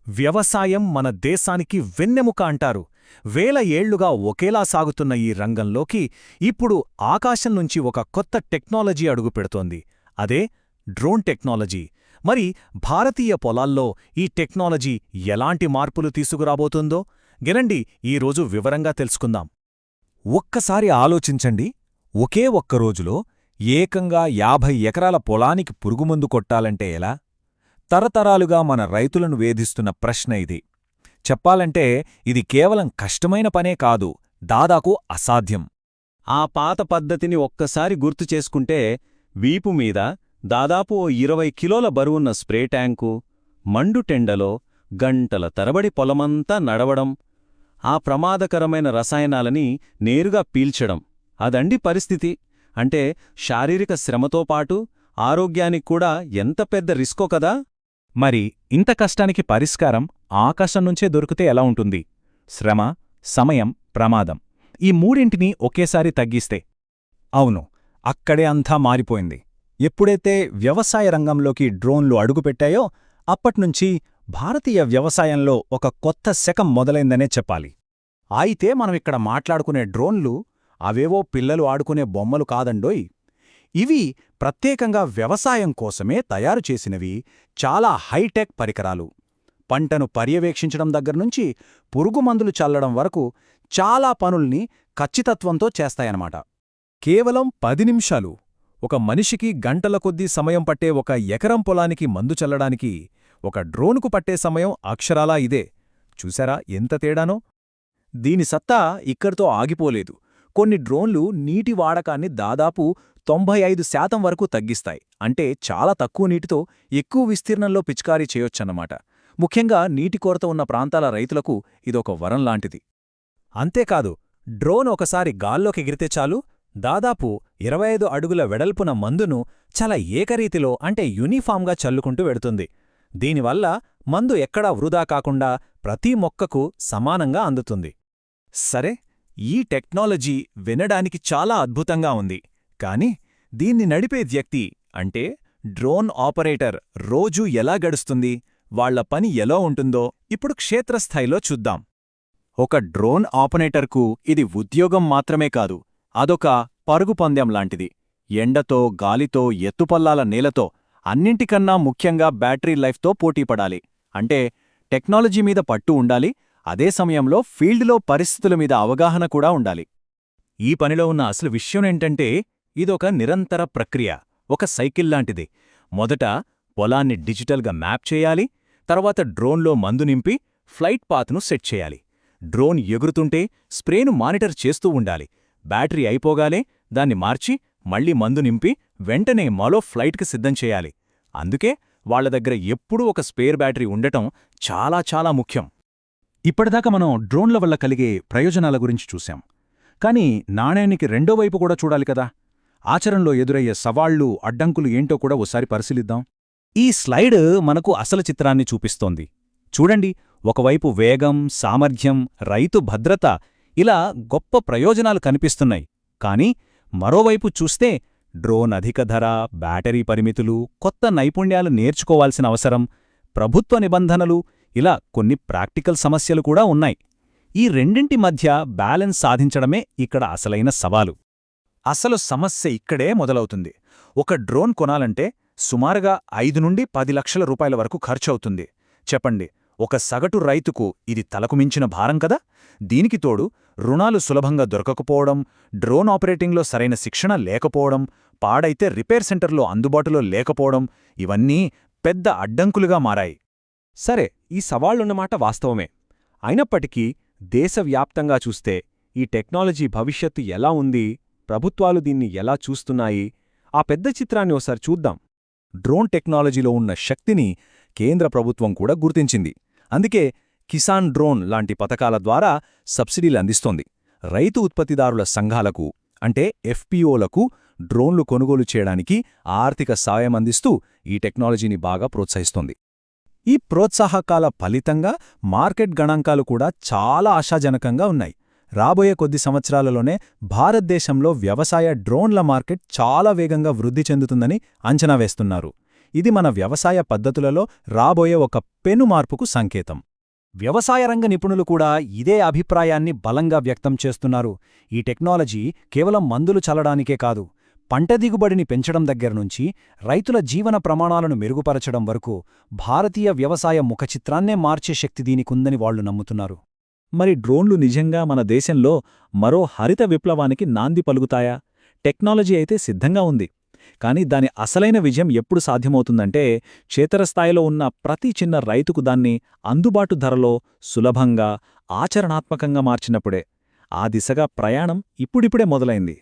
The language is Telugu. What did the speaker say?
వ్యవసాయం మన దేశానికి వెన్నెముక అంటారు. వేల ఏళ్లుగా ఒకేలా సాగుతున్న ఈ రంగంలోకి ఇప్పుడు ఆకాశం నుంచి ఒక కొత్త టెక్నాలజీ అడుగుపెడుతోంది. అదే డ్రోన్ టెక్నాలజీ. మరి భారతీయ పొలాల్లో ఈ టెక్నాలజీ ఎలాంటి మార్పులు తీసుకురాబోతుందో గెనండి ఈరోజు వివరంగా తెలుసుకుందాం. ఒక్కసారి ఆలోచించండి, ఒకే ఒక్క రోజులో ఏకంగా 50 ఎకరాల పొలానికి పురుగుమందు కొట్టాలంటే ఎలా? తరతరాలుగా మన రైతులను వేధిస్తున్న ప్రశ్న ఇది. చెప్పాలంటే ఇది కేవలం కష్టమైన పనే కాదు, దాదాపు అసాధ్యం. ఆ పాత పద్ధతిని ఒక్కసారి గుర్తు చేసుకుంటే వీపు మీద దాదాపు 20 కిలోల బరువున్న స్ప్రే ట్యాంకు, మండుటెండలో గంటల తరబడి పొలమంతా నడవడం, ఆ ప్రమాదకరమైన రసాయనాలని నేరుగా పీల్చడం, అదండి పరిస్థితి. అంటే శారీరక శ్రమతో పాటు ఆరోగ్యానికి కూడా ఎంత పెద్ద రిస్కో కదా. మరి ఇంత కష్టానికి పరిష్కారం ఆకాశం నుంచే దొరికితే ఎలా ఉంటుంది? శ్రమ, సమయం, ప్రమాదం ఈ మూడింటినీ ఒకేసారి తగ్గిస్తే? అవును, అక్కడే అంతా మారిపోయింది. ఎప్పుడైతే వ్యవసాయ రంగంలోకి డ్రోన్లు అడుగుపెట్టాయో అప్పట్నుంచి భారతీయ వ్యవసాయంలో ఒక కొత్త శకం మొదలైందనే చెప్పాలి. అయితే మనమిక్కడ మాట్లాడుకునే డ్రోన్లు అవేవో పిల్లలు ఆడుకునే బొమ్మలు కాదండోయ్. ఇవి ప్రత్యేకంగా వ్యవసాయం కోసమే తయారు చేసినవి చాలా హైటెక్ పరికరాలు. పంటను పర్యవేక్షించడం దగ్గర్నుంచి పురుగుమందులు చల్లడం వరకు చాలా పనుల్ని ఖచ్చితత్వంతో చేస్తాయన్నమాట. కేవలం 10 నిమిషాలు ఒక మనిషికి గంటల కొద్దీ సమయం పట్టే ఒక ఎకరం పొలానికి మందు చల్లడానికి ఒక డ్రోన్కు పట్టే సమయం అక్షరాలా ఇదే. చూశారా ఎంత తేడానో? దీని సత్తా ఇక్కడితో ఆగిపోలేదు. కొన్ని డ్రోన్లు నీటి వాడకాన్ని దాదాపు 95% వరకు తగ్గిస్తాయి. అంటే చాలా తక్కువ నీటితో ఎక్కువ విస్తీర్ణంలో పిచికారీ చేయొచ్చన్నమాట. ముఖ్యంగా నీటి కొరత ఉన్న ప్రాంతాల రైతులకు ఇదొక వరం లాంటిది. అంతేకాదు, డ్రోన్ ఒకసారి గాల్లోకి ఎగిరితే చాలు, దాదాపు 25 అడుగుల వెడల్పున మందును చాలా ఏకరీతిలో అంటే యూనిఫామ్గా చల్లుకుంటూ వెడుతుంది. దీనివల్ల మందు ఎక్కడా వృధా కాకుండా ప్రతి మొక్కకు సమానంగా అందుతుంది. సరే, ఈ టెక్నాలజీ వినడానికి చాలా అద్భుతంగా ఉంది. కాని దీన్ని నడిపే వ్యక్తి అంటే డ్రోన్ ఆపరేటర్ రోజూ ఎలా గడుస్తుంది, వాళ్ల పని ఎలా ఉంటుందో ఇప్పుడు క్షేత్రస్థాయిలో చూద్దాం. ఒక డ్రోన్ ఆపరేటర్కు ఇది ఉద్యోగం మాత్రమే కాదు, అదొక పరుగు పందెం లాంటిది. ఎండతో, గాలితో, ఎత్తుపల్లాల నేలతో, అన్నింటికన్నా ముఖ్యంగా బ్యాటరీ లైఫ్తో పోటీపడాలి. అంటే టెక్నాలజీ మీద పట్టు ఉండాలి, అదే సమయంలో ఫీల్డ్లో పరిస్థితుల మీద అవగాహన కూడా ఉండాలి. ఈ పనిలో ఉన్న అసలు విషయమేంటంటే ఇదొక నిరంతర ప్రక్రియ, ఒక సైకిల్ లాంటిది. మొదట పొలాన్ని డిజిటల్గా మ్యాప్ చేయాలి, తర్వాత డ్రోన్లో మందు నింపి ఫ్లైట్ పాత్ను సెట్ చేయాలి. డ్రోన్ ఎగురుతుంటే స్ప్రేను మానిటర్ చేస్తూ ఉండాలి. బ్యాటరీ అయిపోగాలే దాన్ని మార్చి మళ్లీ మందు నింపి వెంటనే మరో ఫ్లైట్కి సిద్ధం చేయాలి. అందుకే వాళ్ల దగ్గర ఎప్పుడూ ఒక స్పేర్ బ్యాటరీ ఉండటం చాలా చాలా ముఖ్యం. ఇప్పటిదాకా మనం డ్రోన్ల వల్ల కలిగే ప్రయోజనాల గురించి చూశాం. కాని నాణేనికి రెండో వైపు కూడా చూడాలి కదా. ఆచరణలో ఎదురయ్యే సవాళ్లు, అడ్డంకులు ఏంటో కూడా ఓసారి పరిశీలిద్దాం. ఈ స్లైడ్ మనకు అసలు చిత్రాన్ని చూపిస్తోంది. చూడండి, ఒకవైపు వేగం, సామర్థ్యం, రైతు భద్రత ఇలా గొప్ప ప్రయోజనాలు కనిపిస్తున్నాయి. కాని మరోవైపు చూస్తే డ్రోన్ అధిక ధర, బ్యాటరీ పరిమితులు, కొత్త నైపుణ్యాలు నేర్చుకోవాల్సిన అవసరం, ప్రభుత్వ నిబంధనలు ఇలా కొన్ని ప్రాక్టికల్ సమస్యలు కూడా ఉన్నాయి. ఈ రెండింటి మధ్య బ్యాలెన్స్ సాధించడమే ఇక్కడ అసలైన సవాలు. అసలు సమస్య ఇక్కడే మొదలవుతుంది. ఒక డ్రోన్ కొనాలంటే సుమారుగా 5 నుండి 10 లక్షల రూపాయల వరకు ఖర్చవుతుంది. చెప్పండి, ఒక సగటు రైతుకు ఇది తలకు మించిన భారం కదా. దీనికి తోడు రుణాలు సులభంగా దొరకకపోవడం, డ్రోన్ ఆపరేటింగ్లో సరైన శిక్షణ లేకపోవడం, పాడైతే రిపేర్ సెంటర్లో అందుబాటులో లేకపోవడం ఇవన్నీ పెద్ద అడ్డంకులుగా మారాయి. సరే, ఈ సవాళ్లున్నమాట వాస్తవమే. అయినప్పటికీ దేశవ్యాప్తంగా చూస్తే ఈ టెక్నాలజీ భవిష్యత్తు ఎలా ఉంది, ప్రభుత్వాలు దీన్ని ఎలా చూస్తున్నాయి, ఆ పెద్ద చిత్రాన్ని ఓసారి చూద్దాం. డ్రోన్ టెక్నాలజీలో ఉన్న శక్తిని కేంద్ర ప్రభుత్వం కూడా గుర్తించింది. అందుకే కిసాన్ డ్రోన్ లాంటి పథకాల ద్వారా సబ్సిడీలు అందిస్తోంది. రైతు ఉత్పత్తిదారుల సంఘాలకు అంటే ఎఫ్పిఓలకు డ్రోన్లు కొనుగోలు చేయడానికి ఆర్థిక సాయం అందిస్తూ ఈ టెక్నాలజీని బాగా ప్రోత్సహిస్తోంది. ఈ ప్రోత్సాహకాల ఫలితంగా మార్కెట్ గణాంకాలు కూడా చాలా ఆశాజనకంగా ఉన్నాయి. రాబోయే కొద్ది సంవత్సరాలలోనే భారతదేశంలో వ్యవసాయ డ్రోన్ల మార్కెట్ చాలా వేగంగా వృద్ధి చెందుతుందని అంచనా వేస్తున్నారు. ఇది మన వ్యవసాయ పద్ధతులలో రాబోయే ఒక పెనుమార్పుకు సంకేతం. వ్యవసాయ రంగ నిపుణులు కూడా ఇదే అభిప్రాయాన్ని బలంగా వ్యక్తం చేస్తున్నారు. ఈ టెక్నాలజీ కేవలం మందులు చల్లడానికే కాదు, పంట దిగుబడిని పెంచడం దగ్గర్నుంచి రైతుల జీవన ప్రమాణాలను మెరుగుపరచడం వరకు భారతీయ వ్యవసాయ ముఖచిత్రాన్నే మార్చే శక్తి దీనికుందని వాళ్లు నమ్ముతున్నారు. మరి డ్రోన్లు నిజంగా మన దేశంలో మరో హరిత విప్లవానికి నాంది పలుకుతాయా? టెక్నాలజీ అయితే సిద్ధంగా ఉంది, కానీ దాని అసలైన విజయం ఎప్పుడు సాధ్యమవుతుందంటే క్షేత్రస్థాయిలో ఉన్న ప్రతి చిన్న రైతుకు దాన్ని అందుబాటు ధరలో సులభంగా ఆచరణాత్మకంగా మార్చినప్పుడే. ఆ దిశగా ప్రయాణం ఇప్పుడిప్పుడే మొదలైంది.